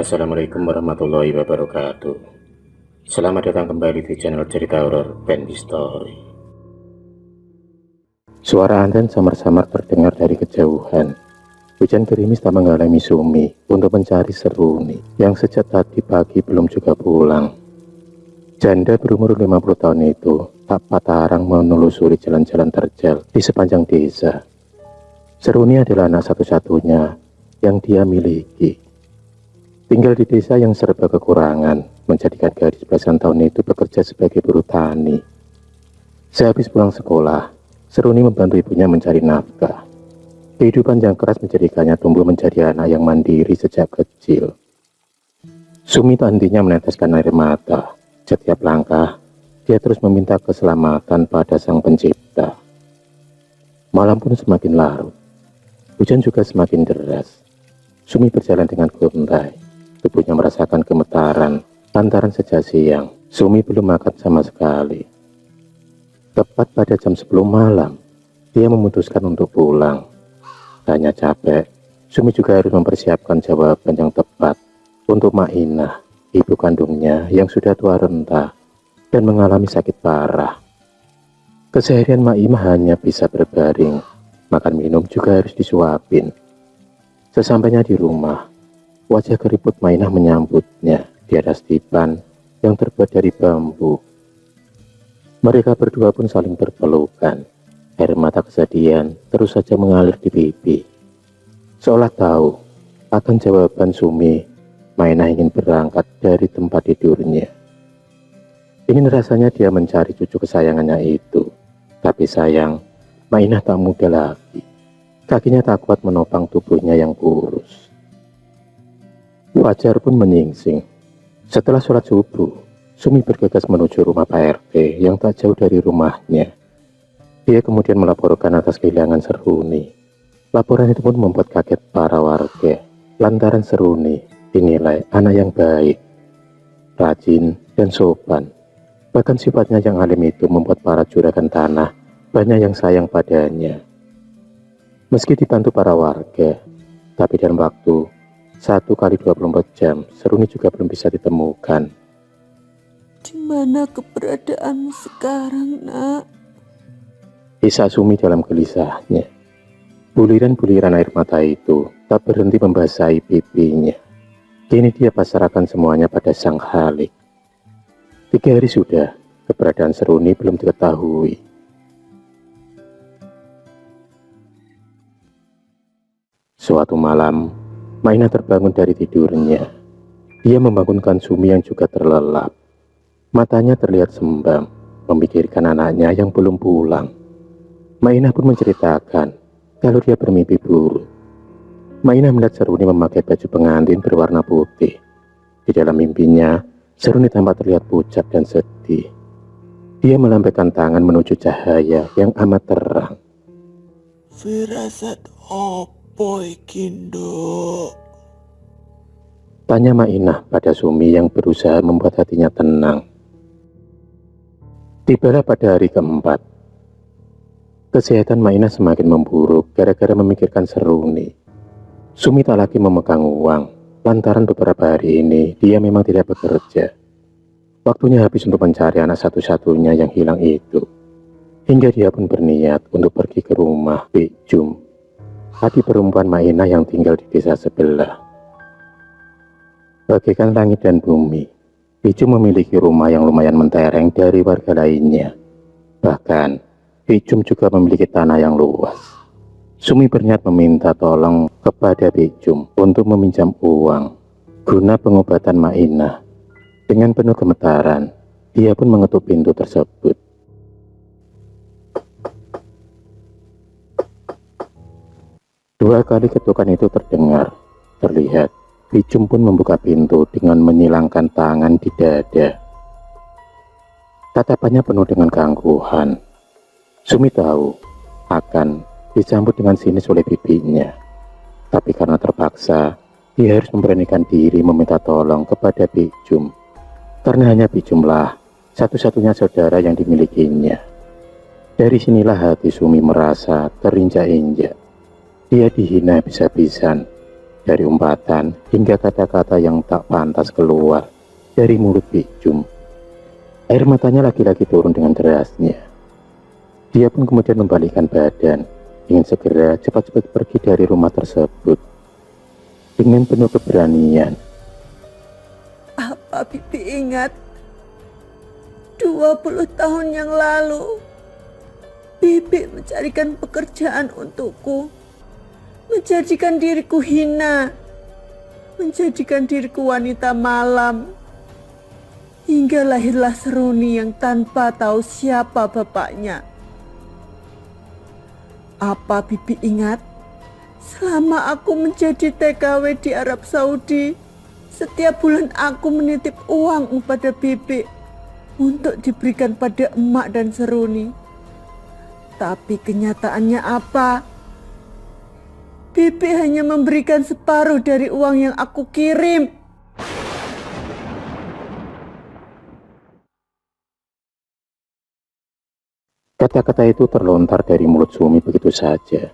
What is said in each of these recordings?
Assalamualaikum warahmatullahi wabarakatuh. Selamat datang kembali di channel cerita horor Bendy Story. Suara azan samar-samar terdengar dari kejauhan. Hujan gerimis tak menghalangi Sumi untuk mencari Seruni yang sejak tadi pagi belum juga pulang. Janda berumur 50 tahun itu tak patah arang menelusuri jalan-jalan terjal di sepanjang desa. Seruni adalah anak satu-satunya yang dia miliki. Tinggal di desa yang serba kekurangan, menjadikan gadis belasan tahun itu bekerja sebagai buruh tani. Sehabis pulang sekolah, Seruni membantu ibunya mencari nafkah. Kehidupan yang keras menjadikannya tumbuh menjadi anak yang mandiri sejak kecil. Sumi tak hentinya meneteskan air mata. Setiap langkah, dia terus meminta keselamatan pada Sang Pencipta. Malam pun semakin larut. Hujan juga semakin deras. Sumi berjalan dengan gontai. Tubuhnya merasakan gemetaran lantaran sejak siang. Sumi belum makan sama sekali. Tepat pada jam 10 malam, dia memutuskan untuk pulang. Tanya capek, Sumi juga harus mempersiapkan jawaban yang tepat untuk Mainah, ibu kandungnya yang sudah tua renta dan mengalami sakit parah. Keseharian Mainah hanya bisa berbaring, makan minum juga harus disuapin. Sesampainya di rumah, wajah keriput Mainah menyambutnya di atas dipan yang terbuat dari bambu. Mereka berdua pun saling berpelukan. Air mata kesedihan terus saja mengalir di pipi. Seolah tahu akan jawaban Sumi, Mainah ingin berangkat dari tempat tidurnya. Ingin rasanya dia mencari cucu kesayangannya itu. Tapi sayang, Mainah tak muda lagi. Kakinya tak kuat menopang tubuhnya yang kurus. Fajar pun menyingsing. Setelah sholat subuh, Sumi bergegas menuju rumah Pak RT yang tak jauh dari rumahnya. Dia kemudian melaporkan atas kehilangan Seruni. Laporan itu pun membuat kaget para warga, lantaran Seruni dinilai anak yang baik, rajin, dan sopan. Bahkan sifatnya yang alim itu membuat para juragan tanah banyak yang sayang padanya. Meski dibantu para warga, tapi dalam waktu 1 kali 24 jam, Seruni juga belum bisa ditemukan. Di mana keberadaanmu sekarang, Nak? Isa Sumi dalam gelisahnya. Buliran-buliran air mata itu tak berhenti membasahi pipinya. Kini dia pasrahkan semuanya pada Sang Khalik. 3 hari sudah, keberadaan Seruni belum diketahui. Suatu malam, Mainah terbangun dari tidurnya. Dia membangunkan Sumi yang juga terlelap. Matanya terlihat sembam, memikirkan anaknya yang belum pulang. Mainah pun menceritakan kalau dia bermimpi buruk. Mainah melihat Seruni memakai baju pengantin berwarna putih. Di dalam mimpinya, Seruni tampak terlihat pucat dan sedih. Dia melambaikan tangan menuju cahaya yang amat terang. Firasat opo iki, Nduk? Tanya Mainah pada Sumi yang berusaha membuat hatinya tenang. Tibalah pada hari keempat. Kesehatan Mainah semakin memburuk gara-gara memikirkan Seruni. Sumi tak lagi memegang uang, lantaran beberapa hari ini dia memang tidak bekerja. Waktunya habis untuk mencari anak satu-satunya yang hilang itu. Hingga dia pun berniat untuk pergi ke rumah Bik Jum, adik perempuan Mainah yang tinggal di desa sebelah. Bagaikan langit dan bumi, Bik Jum memiliki rumah yang lumayan mentereng dari warga lainnya. Bahkan, Bik Jum juga memiliki tanah yang luas. Sumi berniat meminta tolong kepada Bik Jum untuk meminjam uang guna pengobatan Mainah. Dengan penuh gemetaran, dia pun mengetuk pintu tersebut. Dua kali ketukan itu terdengar. Terlihat Bik Jum pun membuka pintu dengan menyilangkan tangan di dada. Tatapannya penuh dengan keangkuhan. Sumi tahu akan disambut dengan sinis oleh bibinya. Tapi karena terpaksa, dia harus memberanikan diri meminta tolong kepada Bik Jum. Karena hanya Bik Jumlah satu-satunya saudara yang dimilikinya. Dari sinilah hati Sumi merasa terinjak-injak. Dia dihina habis-habisan, dari umpatan hingga kata-kata yang tak pantas keluar dari mulut Bijum. Air matanya lagi-lagi turun dengan derasnya. Dia pun kemudian membalikkan badan, ingin segera cepat-cepat pergi dari rumah tersebut. Dengan penuh keberanian. Apa Bibi ingat? 20 tahun yang lalu, Bibi mencarikan pekerjaan untukku, menjadikan diriku hina, menjadikan diriku wanita malam, hingga lahirlah Seruni yang tanpa tahu siapa bapaknya. Apa Bibi ingat? Selama aku menjadi TKW di Arab Saudi, setiap bulan aku menitip uang pada Bibi untuk diberikan pada emak dan Seruni. Tapi kenyataannya apa? Bibi hanya memberikan separuh dari uang yang aku kirim. Kata-kata itu terlontar dari mulut Sumi begitu saja.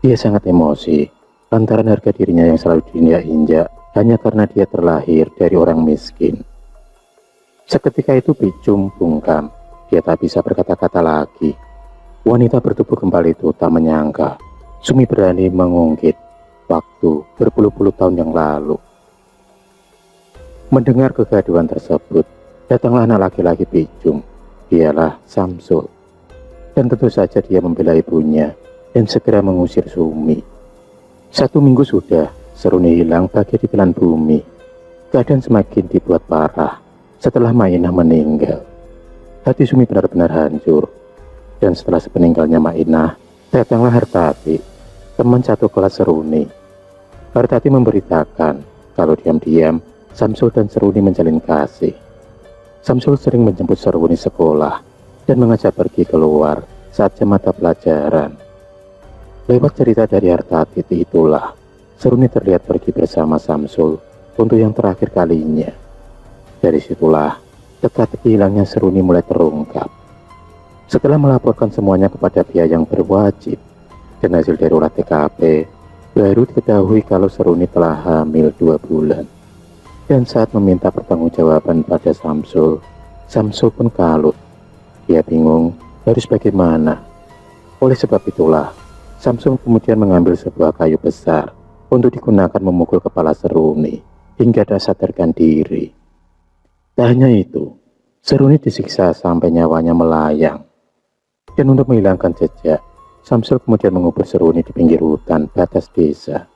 Dia sangat emosi lantaran harga dirinya yang selalu diinjak-injak hanya karena dia terlahir dari orang miskin. Seketika itu Bijum bungkam. Dia tak bisa berkata-kata lagi. Wanita bertubuh kembali itu tak menyangka Sumi berani mengungkit waktu berpuluh-puluh tahun yang lalu. Mendengar kegaduhan tersebut, datanglah anak laki-laki Bijum. Dialah Samsul. Dan tentu saja dia membela ibunya dan segera mengusir Sumi. 1 minggu sudah Seruni hilang bagai ditelan bumi. Keadaan semakin dibuat parah setelah Mainah meninggal. Hati Sumi benar-benar hancur. Dan setelah sepeninggalnya Mainah, datanglah Hartati, teman satu kelas Seruni. Hartati memberitakan kalau diam-diam Samsul dan Seruni menjalin kasih. Samsul sering menjemput Seruni sekolah dan mengajak pergi keluar saat jam mata pelajaran. Lewat cerita dari Hartati itulah Seruni terlihat pergi bersama Samsul untuk yang terakhir kalinya. Dari situlah teka-teki hilangnya Seruni mulai terungkap. Setelah melaporkan semuanya kepada pihak yang berwajib dan hasil dari olah TKP, baru diketahui kalau Seruni telah hamil 2 bulan. Dan saat meminta pertanggungjawaban pada Samsul, Samsul pun kalut. Dia bingung harus bagaimana. Oleh sebab itulah, Samsul kemudian mengambil sebuah kayu besar untuk digunakan memukul kepala Seruni hingga tak sadarkan diri. Tak hanya itu, Seruni disiksa sampai nyawanya melayang. Dan untuk menghilangkan jejak, Samsul kemudian mengubur Seruni di pinggir hutan batas desa.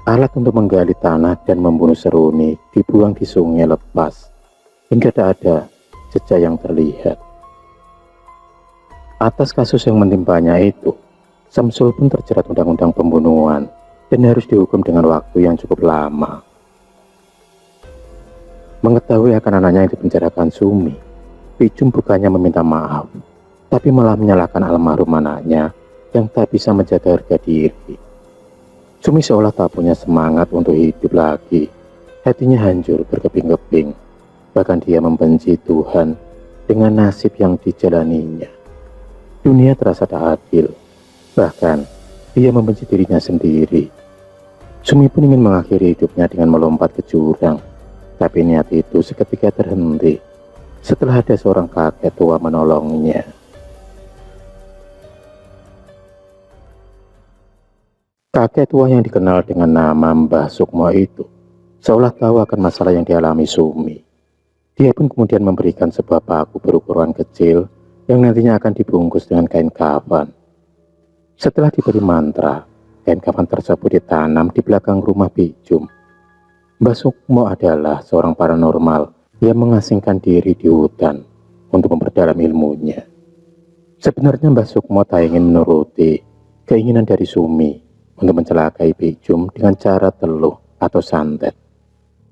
Alat untuk menggali tanah dan membunuh Seruni dibuang di sungai lepas hingga tak ada jejak yang terlihat. Atas kasus yang menimpanya itu, Samsul pun terjerat undang-undang pembunuhan dan harus dihukum dengan waktu yang cukup lama. Mengetahui akan anaknya yang dipenjarakan Sumi, Bijum bukannya meminta maaf, tapi malah menyalahkan almarhum anaknya yang tak bisa menjaga harga diri. Sumi seolah tak punya semangat untuk hidup lagi. Hatinya hancur berkeping-keping. Bahkan dia membenci Tuhan dengan nasib yang dijalaninya. Dunia terasa tak adil. Bahkan dia membenci dirinya sendiri. Sumi pun ingin mengakhiri hidupnya dengan melompat ke jurang. Tapi niat itu seketika terhenti setelah ada seorang kakek tua menolongnya. Kakek tua yang dikenal dengan nama Mbah Sukmo itu seolah tahu akan masalah yang dialami Sumi. Dia pun kemudian memberikan sebuah paku berukuran kecil yang nantinya akan dibungkus dengan kain kafan. Setelah diberi mantra, kain kafan tersebut ditanam di belakang rumah Bijum. Mbah Sukmo adalah seorang paranormal yang mengasingkan diri di hutan untuk memperdalam ilmunya. Sebenarnya Mbah Sukmo tak ingin menuruti keinginan dari Sumi untuk mencelakai Bijum dengan cara teluh atau santet.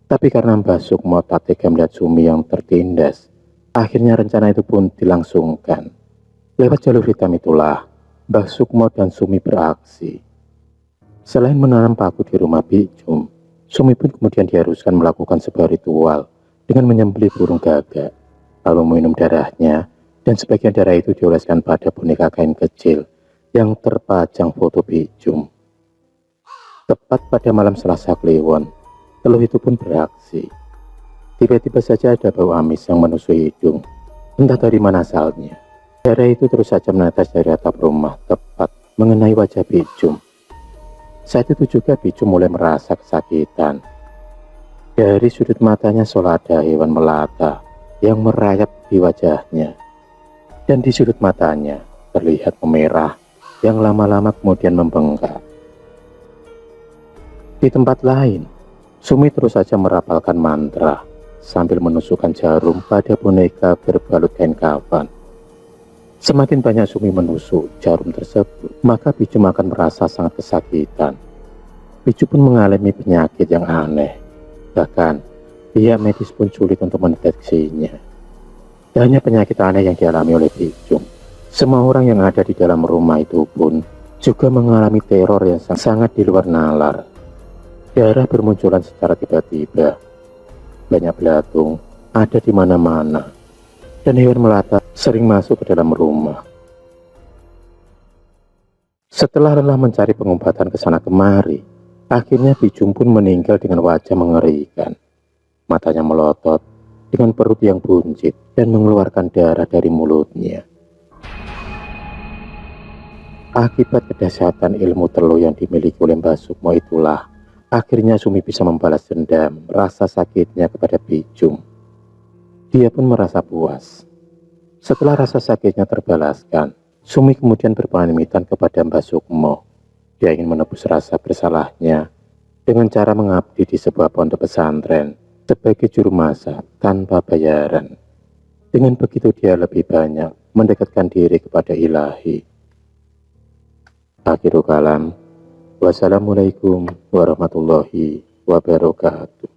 Tapi karena Mbah Sukmo tak tega melihat Sumi yang tertindas, akhirnya rencana itu pun dilangsungkan. Lewat jalur hitam itulah Mbah Sukmo dan Sumi beraksi. Selain menanam paku di rumah Bijum, Sumi pun kemudian diharuskan melakukan sebuah ritual dengan menyembelih burung gagak, lalu minum darahnya Dan sebagian darah itu dioleskan pada boneka kain kecil yang terpajang foto Bijum. Tepat pada malam Selasa Kliwon, teluh itu pun beraksi. Tiba-tiba saja ada bau amis yang menusuk hidung, entah dari mana asalnya. Darah itu terus saja menetes dari atap rumah, tepat mengenai wajah Bijum. Saat itu juga Bijum mulai merasa kesakitan. Dari sudut matanya seolah ada hewan melata yang merayap di wajahnya. Dan di sudut matanya terlihat memerah yang lama-lama kemudian membengkak. Di tempat lain, Sumi terus saja merapalkan mantra sambil menusukkan jarum pada boneka berbalut kain kafan. Semakin banyak Sumi menusuk jarum tersebut, maka Bijum akan merasa sangat kesakitan. Bijum pun mengalami penyakit yang aneh. Bahkan, pihak medis pun sulit untuk mendeteksinya. Dan hanya penyakit aneh yang dialami oleh Bijum. Semua orang yang ada di dalam rumah itu pun juga mengalami teror yang sangat di luar nalar. Darah bermunculan secara tiba-tiba. Banyak belatung ada di mana-mana. Dan hewan melata sering masuk ke dalam rumah. Setelah lelah mencari pengobatan ke sana kemari, akhirnya Bijum pun meninggal dengan wajah mengerikan. Matanya melotot dengan perut yang buncit dan mengeluarkan darah dari mulutnya. Akibat kedahsyatan ilmu teluh yang dimiliki oleh Mbah Sukmo itulah, akhirnya Sumi bisa membalas dendam rasa sakitnya kepada Bijum. Dia pun merasa puas. Setelah rasa sakitnya terbalaskan, Sumi kemudian berpamitan kepada Mbah Sukmo. Dia ingin menebus rasa bersalahnya dengan cara mengabdi di sebuah pondok pesantren sebagai juru masak tanpa bayaran. Dengan begitu dia lebih banyak mendekatkan diri kepada ilahi. Akhirul kalam. Wassalamualaikum warahmatullahi wabarakatuh.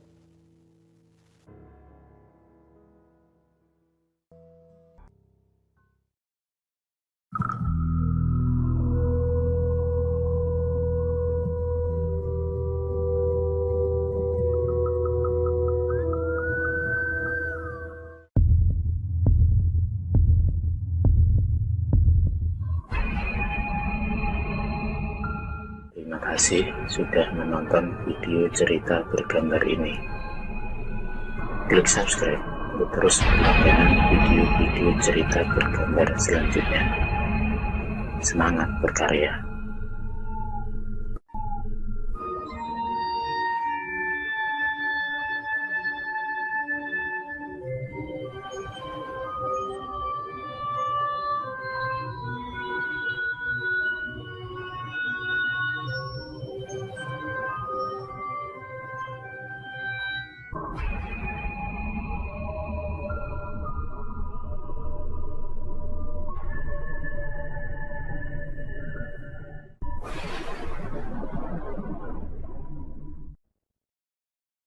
Terima kasih sudah menonton video cerita bergambar ini. Klik subscribe untuk terus mendapatkan video-video cerita bergambar selanjutnya. Semangat berkarya.